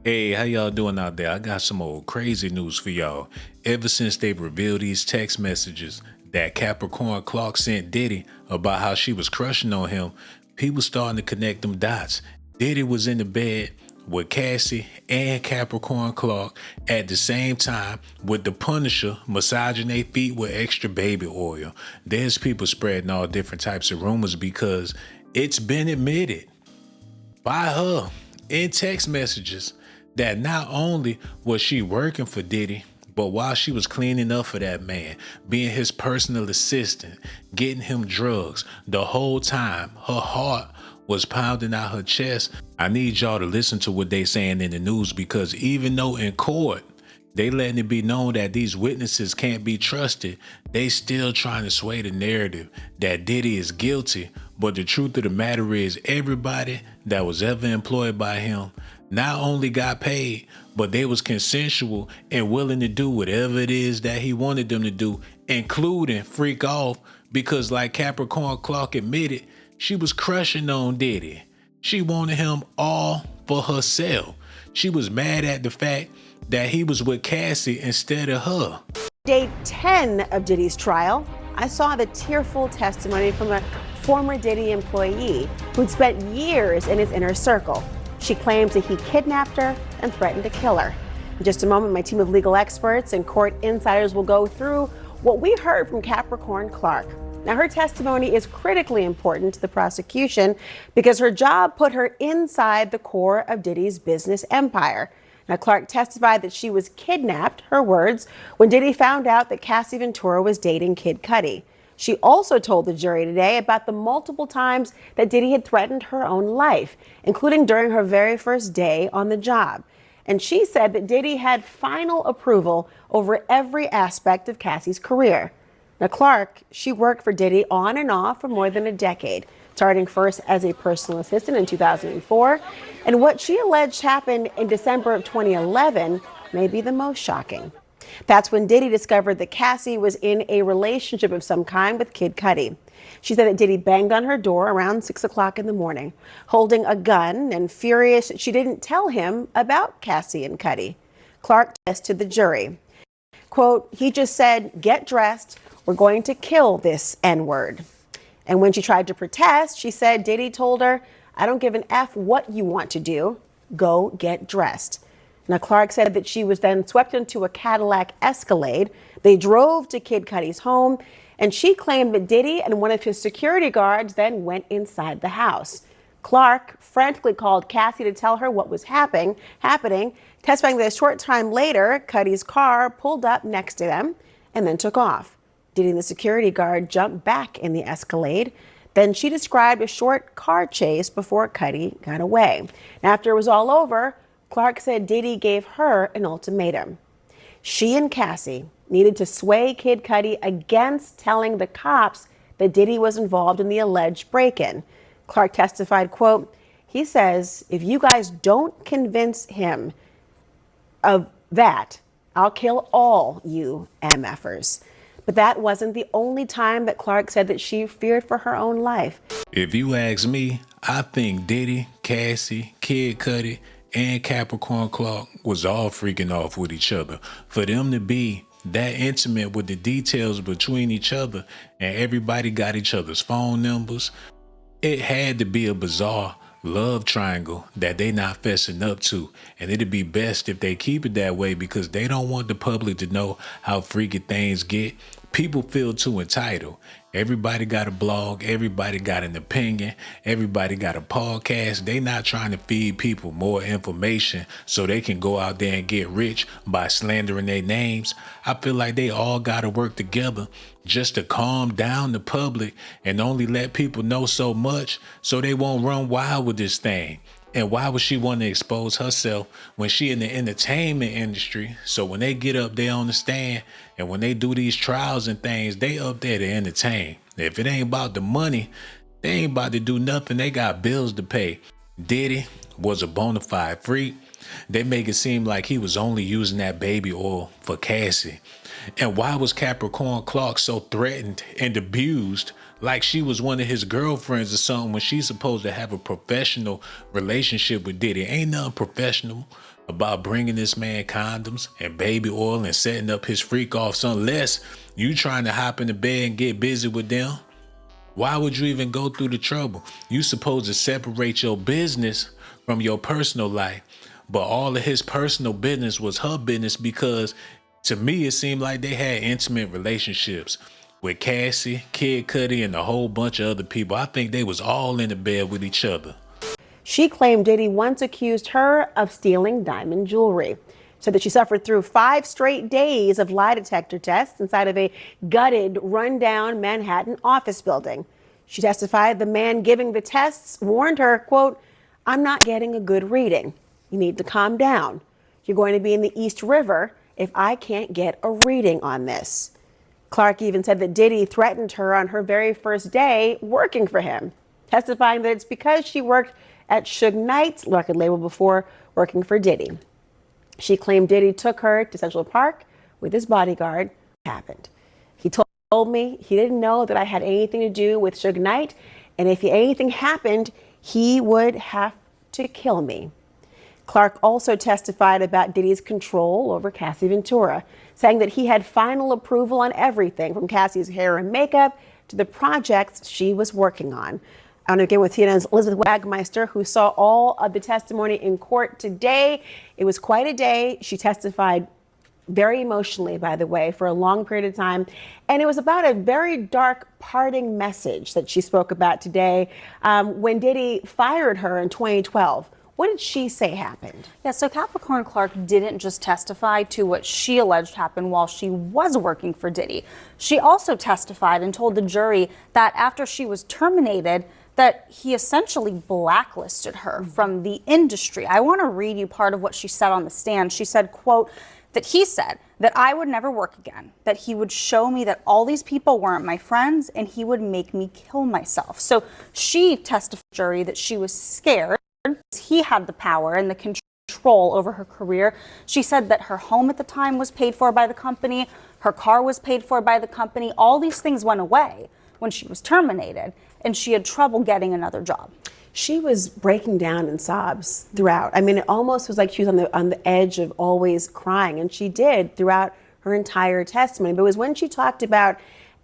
Hey, how y'all doing out there? I got some old crazy news for y'all. Ever since they revealed these text messages that Capricorn Clark sent Diddy about how she was crushing on him, people starting to connect them dots. Diddy was in the bed with Cassie and Capricorn Clark at the same time with the Punisher massaging their feet with extra baby oil. There's people spreading all different types of rumors because it's been admitted by her in text messages that not only was she working for Diddy, but while she was cleaning up for that man, being his personal assistant, getting him drugs, the whole time her heart was pounding out her chest. I need y'all to listen to what they saying in the news because even though in court they letting it be known that these witnesses can't be trusted, they still trying to sway the narrative that Diddy is guilty. But the truth of the matter is everybody that was ever employed by him not only got paid, but they was consensual and willing to do whatever it is that he wanted them to do, including freak off, because like Capricorn Clark admitted, she was crushing on Diddy. She wanted him all for herself. She was mad at the fact that he was with Cassie instead of her. Day 10 of Diddy's trial, I saw the tearful testimony from a former Diddy employee who'd spent years in his inner circle. She claims that he kidnapped her and threatened to kill her. In just a moment, my team of legal experts and court insiders will go through what we heard from Capricorn Clark. Now, her testimony is critically important to the prosecution because her job put her inside the core of Diddy's business empire. Now, Clark testified that she was kidnapped, her words, when Diddy found out that Cassie Ventura was dating Kid Cudi. She also told the jury today about the multiple times that Diddy had threatened her own life, including during her very first day on the job. And she said that Diddy had final approval over every aspect of Cassie's career. Now, Clark, she worked for Diddy on and off for more than a decade, starting first as a personal assistant in 2004. And what she alleged happened in December of 2011 may be the most shocking. That's when Diddy discovered that Cassie was in a relationship of some kind with Kid Cudi. She said that Diddy banged on her door around 6 o'clock in the morning, holding a gun and furious that she didn't tell him about Cassie and Cudi. Clark says to the jury, quote, he just said, get dressed, we're going to kill this N-word. And when she tried to protest, she said Diddy told her, I don't give an F what you want to do, go get dressed. Now, Clark said that she was then swept into a Cadillac Escalade. They drove to Kid Cudi's home, and she claimed that Diddy and one of his security guards then went inside the house. Clark frantically called Cassie to tell her what was happening, testifying that a short time later, Cudi's car pulled up next to them and then took off. Diddy and the security guard jumped back in the Escalade. Then she described a short car chase before Cudi got away. After it was all over, Clark said Diddy gave her an ultimatum. She and Cassie needed to sway Kid Cudi against telling the cops that Diddy was involved in the alleged break-in. Clark testified, quote, he says, if you guys don't convince him of that, I'll kill all you MFers. But that wasn't the only time that Clark said that she feared for her own life. If you ask me, I think Diddy, Cassie, Kid Cudi, and Capricorn Clark was all freaking off with each other. For them to be that intimate with the details between each other and everybody got each other's phone numbers, it had to be a bizarre love triangle that they not fessing up to. And it'd be best if they keep it that way because they don't want the public to know how freaky things get. People feel too entitled. Everybody got a blog, everybody got an opinion, everybody got a podcast. They not trying to feed people more information so they can go out there and get rich by slandering their names. I feel like they all got to work together just to calm down the public and only let people know so much so they won't run wild with this thing. And why would she want to expose herself when she in the entertainment industry? So when they get up there on the stand and when they do these trials and things, they up there to entertain. If it ain't about the money, they ain't about to do nothing. They got bills to pay. Diddy was a bona fide freak. They make it seem like he was only using that baby oil for Cassie. And why was Capricorn Clark so threatened and abused like she was one of his girlfriends or something when she's supposed to have a professional relationship with Diddy? Ain't nothing professional about bringing this man condoms and baby oil and setting up his freak offs unless you trying to hop in the bed and get busy with them? Why would you even go through the trouble? You supposed to separate your business from your personal life, but all of his personal business was her business because to me it seemed like they had intimate relationships with Cassie, Kid Cudi, and a whole bunch of other people. I think they was all in the bed with each other. She claimed Diddy once accused her of stealing diamond jewelry. Said that she suffered through 5 straight days of lie detector tests inside of a gutted, rundown Manhattan office building. She testified the man giving the tests warned her, quote, "I'm not getting a good reading. You need to calm down. You're going to be in the East River if I can't get a reading on this." Clark even said that Diddy threatened her on her very first day working for him, testifying that it's because she worked at Suge Knight's record label before working for Diddy. She claimed Diddy took her to Central Park with his bodyguard. It happened. He told me he didn't know that I had anything to do with Suge Knight, and if anything happened, he would have to kill me. Clark also testified about Diddy's control over Cassie Ventura, saying that he had final approval on everything from Cassie's hair and makeup to the projects she was working on. On again with CNN's Elizabeth Wagmeister, who saw all of the testimony in court today. It was quite a day. She testified very emotionally, by the way, for a long period of time. And it was about a very dark parting message that she spoke about today when Diddy fired her in 2012. What did she say happened? Yeah, so Capricorn Clark didn't just testify to what she alleged happened while she was working for Diddy. She also testified and told the jury that after she was terminated, that he essentially blacklisted her from the industry. I want to read you part of what she said on the stand. She said, quote, that he said that I would never work again, that he would show me that all these people weren't my friends and he would make me kill myself. So she testified to the jury that she was scared. He had the power and the control over her career. She said that her home at the time was paid for by the company. Her car was paid for by the company. All these things went away when she was terminated, and she had trouble getting another job. She was breaking down in sobs throughout. I mean, it almost was like she was on the edge of always crying, and she did throughout her entire testimony. But it was when she talked about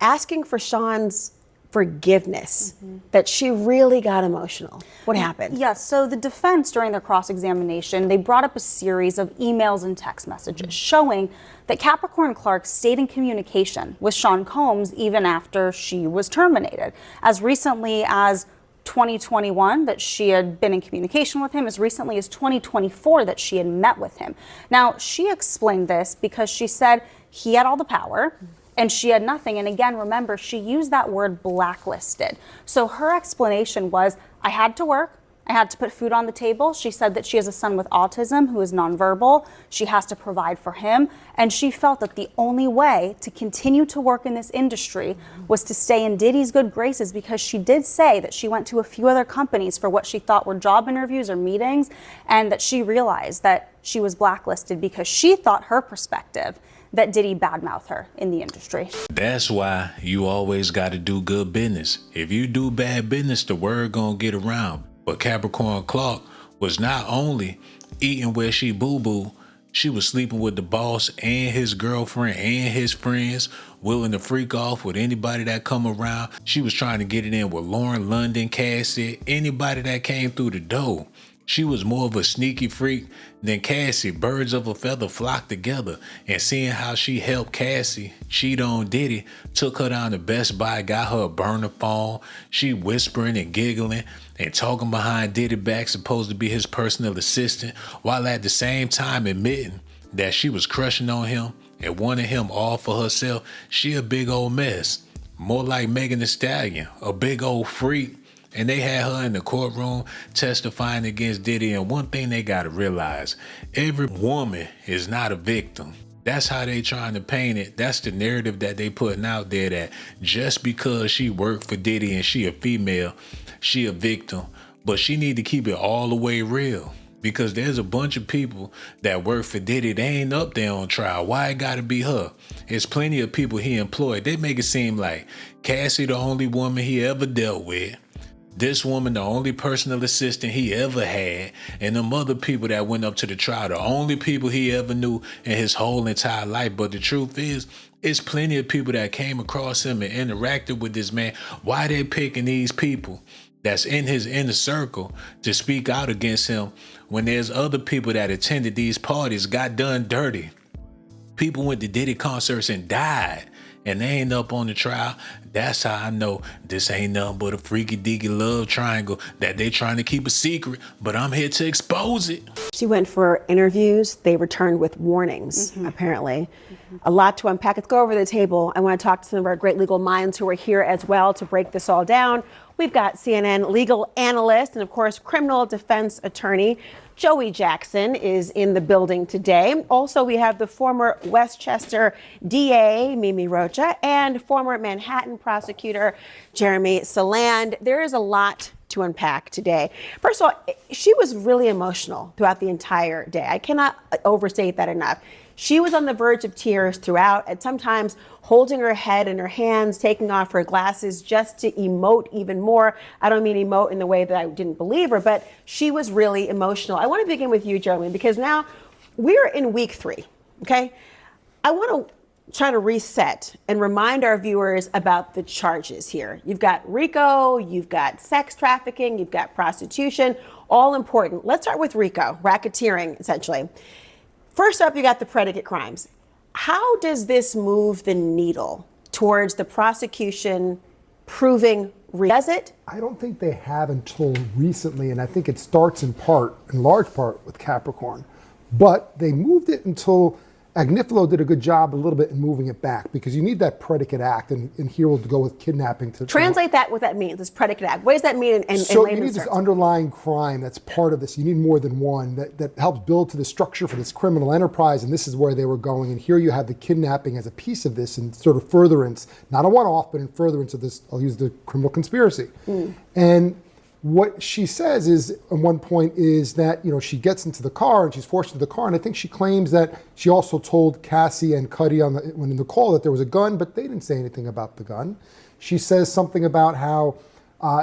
asking for Sean's forgiveness that she really got emotional. What happened? Yes, so the defense during their cross-examination, they brought up a series of emails and text messages showing that Capricorn Clark stayed in communication with Sean Combs even after she was terminated. As recently as 2021 that she had been in communication with him, as recently as 2024 that she had met with him. Now, she explained this because she said he had all the power and she had nothing. And again, remember, she used that word blacklisted. So her explanation was, I had to work. I had to put food on the table. She said that she has a son with autism who is nonverbal. She has to provide for him. And she felt that the only way to continue to work in this industry was to stay in Diddy's good graces, because she did say that she went to a few other companies for what she thought were job interviews or meetings, and that she realized that she was blacklisted because she thought her perspective that Diddy badmouthed her in the industry. That's why you always got to do good business. If you do bad business, the word gonna get around. But Capricorn Clark was not only eating where she boo-boo, she was sleeping with the boss and his girlfriend and his friends, willing to freak off with anybody that come around. She was trying to get it in with Lauren, London, Cassie, anybody that came through the door. She was more of a sneaky freak than Cassie. Birds of a feather flocked together, and seeing how she helped Cassie cheat on Diddy took her down to Best Buy, got her a burner phone. She whispering and giggling and talking behind Diddy back, supposed to be his personal assistant, while at the same time admitting that she was crushing on him and wanted him all for herself. She a big old mess, more like Megan Thee Stallion, a big old freak. And they had her in the courtroom testifying against Diddy. And one thing they got to realize, every woman is not a victim. That's how they trying to paint it. That's the narrative that they putting out there, that just because she worked for Diddy and she a female, she a victim. But she need to keep it all the way real, because there's a bunch of people that work for Diddy. They ain't up there on trial. Why it got to be her? There's plenty of people he employed. They make it seem like Cassie the only woman he ever dealt with. This woman, the only personal assistant he ever had, and them other people that went up to the trial, the only people he ever knew in his whole entire life. But the truth is, it's plenty of people that came across him and interacted with this man. Why they picking these people that's in his inner circle to speak out against him when there's other people that attended these parties, got done dirty? People went to Diddy concerts and died, and they ain't up on the trial. That's how I know this ain't nothing but a freaky deaky love triangle that they trying to keep a secret, but I'm here to expose it. She went for interviews. They returned with warnings, apparently. A lot to unpack. Let's go over to the table. I want to talk to some of our great legal minds who are here as well to break this all down. We've got CNN legal analyst and, of course, criminal defense attorney Joey Jackson is in the building today. Also, we have the former Westchester DA, Mimi Rocha, and former Manhattan prosecutor Jeremy Saland. There is a lot to unpack today. First of all, she was really emotional throughout the entire day. I cannot overstate that enough. She was on the verge of tears throughout, and sometimes holding her head in her hands, taking off her glasses just to emote even more. I don't mean emote in the way that I didn't believe her, but she was really emotional. I want to begin with you, Jeremy, because now we're in week 3, okay? I want to try to reset and remind our viewers about the charges here. You've got RICO, you've got sex trafficking, you've got prostitution, all important. Let's start with RICO, racketeering, essentially. First up, you got the predicate crimes. How does this move the needle towards the prosecution proving does it? I don't think they have until recently, and I think it starts in large part with Capricorn. But they moved it until Agnifilo did a good job a little bit in moving it back, because you need that predicate act, and here we'll go with kidnapping. To translate that, what that means, this predicate act. What does that mean in so layman's you need terms? this underlying crime that's part of this. You need more than one that helps build to the structure for this criminal enterprise, and this is where they were going. And here you have the kidnapping as a piece of this, and sort of furtherance, not a one-off, but in furtherance of this, I'll use the criminal conspiracy. And what she says is, at one point, is that, she gets into the car and she's forced into the car. And I think she claims that she also told Cassie and Cuddy when in the call that there was a gun, but they didn't say anything about the gun. She says something about how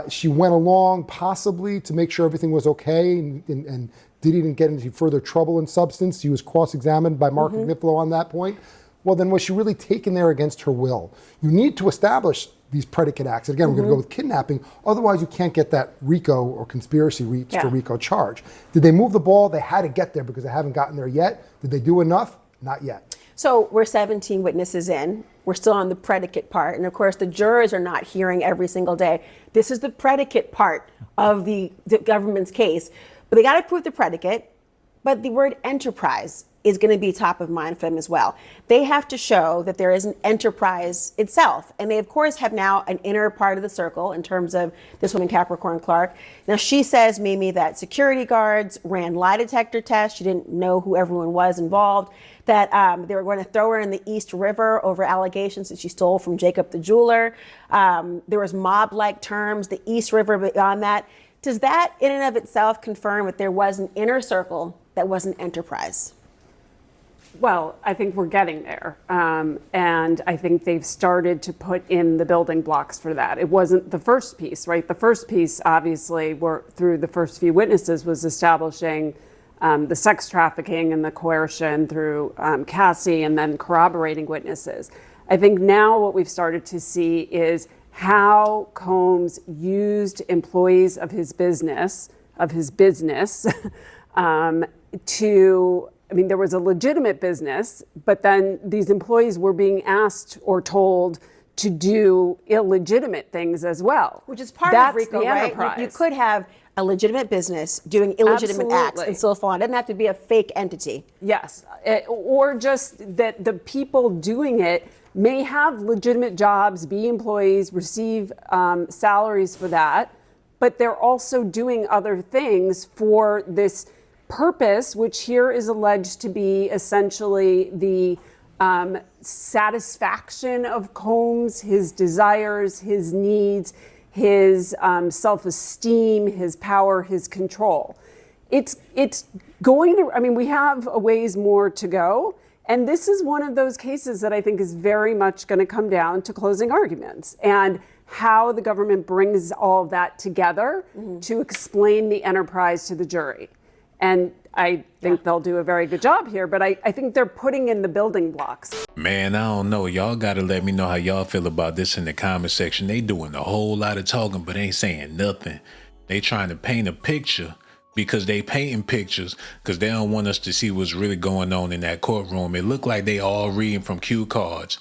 she went along possibly to make sure everything was okay and Diddy didn't get into further trouble in substance. She was cross-examined by Mark Agnifilo on that point. Well, then was she really taken there against her will? You need to establish these predicate acts. And again, we're going to go with kidnapping. Otherwise, you can't get that RICO or conspiracy reach to RICO charge. Did they move the ball? They had to get there because they haven't gotten there yet. Did they do enough? Not yet. So we're 17 witnesses in. We're still on the predicate part. And of course, the jurors are not hearing every single day. This is the predicate part of the government's case. But they got to prove the predicate. But the word enterprise is going to be top of mind for them as well. They have to show that there is an enterprise itself. And they, of course, have now an inner part of the circle in terms of this woman, Capricorn Clark. Now, she says, Mimi, that security guards ran lie detector tests. She didn't know who everyone was involved, that they were going to throw her in the East River over allegations that she stole from Jacob the jeweler. There was mob-like terms, the East River beyond that. Does that in and of itself confirm that there was an inner circle that was an enterprise? Well, I think we're getting there. And I think they've started to put in the building blocks for that. It wasn't the first piece, right? The first piece, obviously, through the first few witnesses, was establishing the sex trafficking and the coercion through Cassie, and then corroborating witnesses. I think now what we've started to see is how Combs used employees of his business, there was a legitimate business, but then these employees were being asked or told to do illegitimate things as well. Which is part That's of RICO, the right? enterprise. You could have a legitimate business doing illegitimate acts and still fall on. It doesn't have to be a fake entity. Yes, or just that the people doing it may have legitimate jobs, be employees, receive salaries for that, but they're also doing other things for this purpose, which here is alleged to be essentially the satisfaction of Combs, his desires, his needs, his self-esteem, his power, his control. It's going to, we have a ways more to go. And this is one of those cases that I think is very much going to come down to closing arguments and how the government brings all of that together to explain the enterprise to the jury. And I think they'll do a very good job here, but I think they're putting in the building blocks. Man, I don't know. Y'all got to let me know how y'all feel about this in the comment section. They doing a whole lot of talking, but ain't saying nothing. They trying to paint a picture because they painting pictures because they don't want us to see what's really going on in that courtroom. It looked like they all reading from cue cards.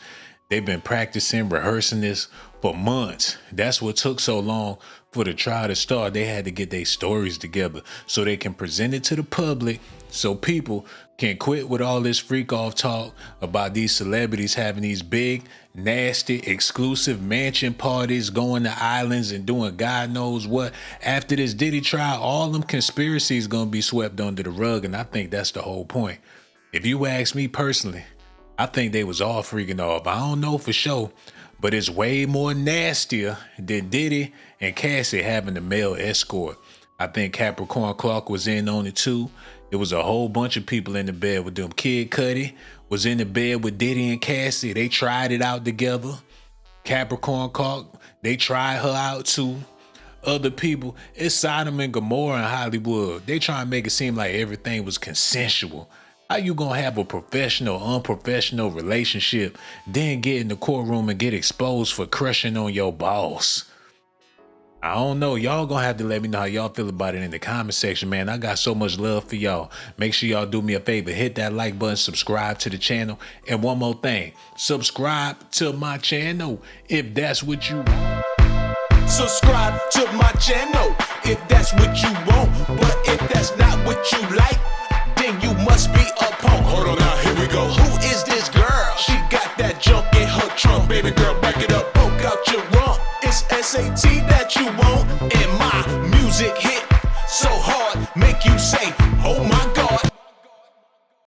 They've been practicing, rehearsing this for months. That's what took so long for the trial to start. They had to get their stories together so they can present it to the public so people can quit with all this freak off talk about these celebrities having these big, nasty, exclusive mansion parties, going to islands and doing God knows what. After this Diddy trial, all them conspiracies gonna be swept under the rug, and I think that's the whole point. If you ask me personally, I think they was all freaking off. I don't know for sure, but it's way more nastier than Diddy and Cassie having a male escort. I think Capricorn Clark was in on it too. It was a whole bunch of people in the bed with them. Kid Cudi was in the bed with Diddy and Cassie. They tried it out together. Capricorn Clark, they tried her out too. Other people, it's Sodom and Gomorrah in Hollywood. They try and make it seem like everything was consensual. How you gonna have a professional, unprofessional relationship, then get in the courtroom and get exposed for crushing on your boss? I don't know. Y'all gonna have to let me know how y'all feel about it in the comment section, man. I got so much love for y'all. Make sure y'all do me a favor. Hit that like button, subscribe to the channel. And one more thing, subscribe to my channel if that's what you want. Subscribe to my channel if that's what you want. But if that's not what you like, then you must be a punk. Hold on now, here we go. Who is this girl? She got that junk in her trunk. Baby girl, back it up, poke out your rump. It's S.A.T that you want, and my music hit so hard, make you say, oh my